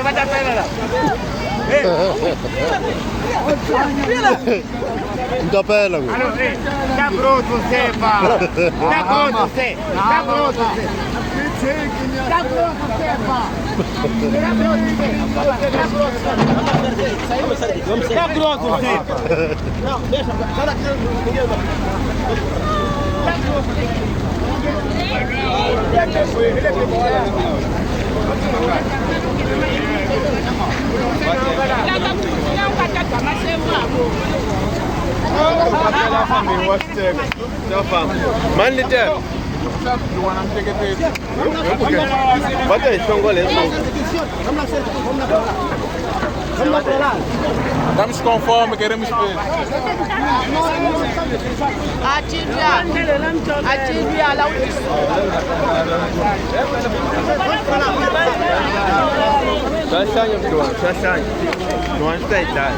Vai dar pena lá. Não dá pena, meu. Tá pronto você, pá. Tá pronto você. Tá pronto você. Tá pronto você, pá. Tá pronto você. Não, deixa. Sai daqui. Man leader. Bota aí, Xongolê. Estamos com fome, queremos ver. Ativia lá o Shashanho, João, Shashanho. João, está aí, tá?